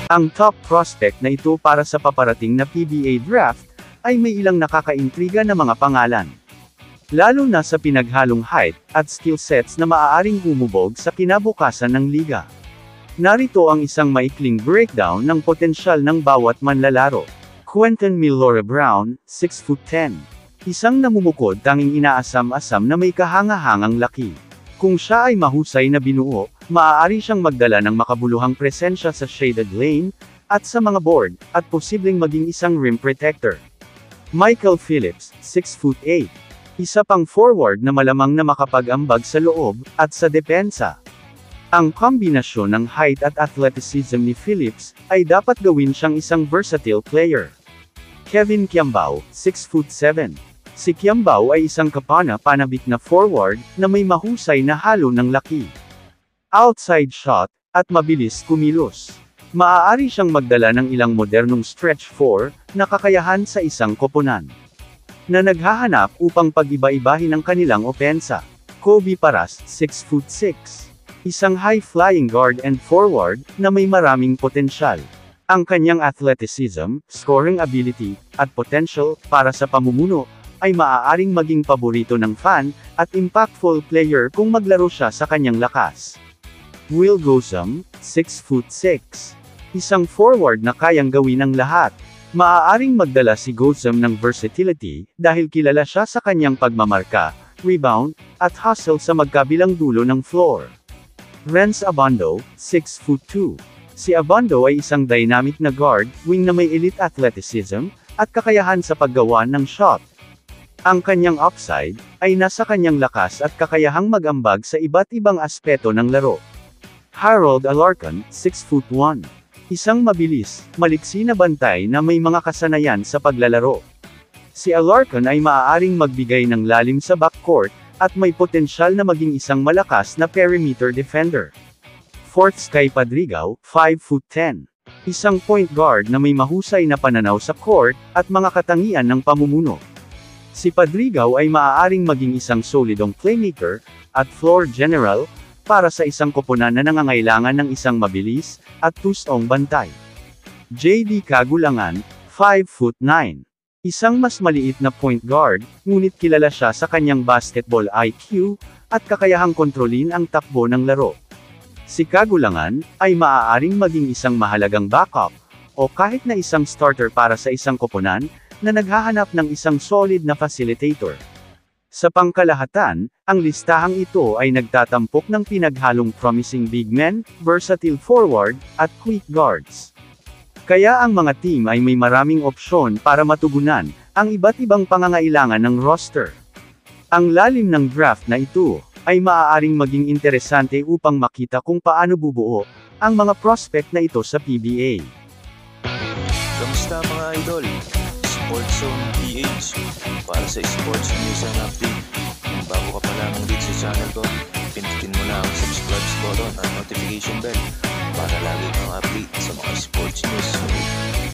Ang top prospect na ito para sa paparating na PBA draft, ay may ilang nakakaintriga na mga pangalan. Lalo na sa pinaghalong height, at skill sets na maaaring humubog sa kinabukasan ng liga. Narito ang isang maikling breakdown ng potensyal ng bawat manlalaro. Quentin Milore Brown, 6'10". Isang namumukod tanging inaasam-asam na may kahangahangang laki. Kung siya ay mahusay na binuo, maaari siyang magdala ng makabuluhang presensya sa shaded lane, at sa mga board, at posibleng maging isang rim protector. Michael Phillips, 6'8". Isa pang forward na malamang na makapag-ambag sa loob, at sa depensa. Ang kombinasyon ng height at athleticism ni Phillips, ay dapat gawin siyang isang versatile player. Kevin Kiambao, 6'7". Si Kiambao ay isang kapana-panabik na forward, na may mahusay na halo ng laki. Outside shot, at mabilis kumilos. Maaari siyang magdala ng ilang modernong stretch 4, na kakayahan sa isang koponan. Na naghahanap upang pag-iba-ibahin ang kanilang opensa. Kobe Paras, 6'6". Isang high-flying guard and forward, na may maraming potensyal. Ang kanyang athleticism, scoring ability, at potential, para sa pamumuno, ay maaaring maging paborito ng fan, at impactful player kung maglaro siya sa kanyang lakas. Will Gosam, 6'6". Isang forward na kayang gawin ang lahat. Maaaring magdala si Gosam ng versatility, dahil kilala siya sa kanyang pagmamarka, rebound, at hustle sa magkabilang dulo ng floor. Renz Abondo, 6'2". Si Abondo ay isang dynamic na guard, wing na may elite athleticism, at kakayahan sa paggawa ng shot. Ang kanyang upside, ay nasa kanyang lakas at kakayahang mag-ambag sa iba't ibang aspeto ng laro. Harold Alarcon, 6'1". Isang mabilis, maliksi na bantay na may mga kasanayan sa paglalaro. Si Alarcon ay maaaring magbigay ng lalim sa backcourt, at may potensyal na maging isang malakas na perimeter defender. Fourth Sky Padrigao, 5'10". Isang point guard na may mahusay na pananaw sa court, at mga katangian ng pamumuno. Si Padrigao ay maaaring maging isang solidong playmaker, at floor general, para sa isang koponan na nangangailangan ng isang mabilis, at tustong bantay. J.D. Kagulangan, 5'9". Isang mas maliit na point guard, ngunit kilala siya sa kanyang basketball IQ, at kakayahang kontrolin ang takbo ng laro. Si Kagulangan, ay maaaring maging isang mahalagang backup, o kahit na isang starter para sa isang koponan, na naghahanap ng isang solid na facilitator. Sa pangkalahatan, ang listahang ito ay nagtatampok ng pinaghalong promising big men, versatile forward, at quick guards. Kaya ang mga team ay may maraming opsyon para matugunan ang iba't ibang pangangailangan ng roster. Ang lalim ng draft na ito ay maaaring maging interesante upang makita kung paano bubuo ang mga prospect na ito sa PBA. Kamusta mga idol? Sports Zone PH para sa sports news and update. Kung bago ka pa lamang dito sa channel ko, pindutin mo na ang subscribe button at notification bell para lagi kang update sa mga sports news.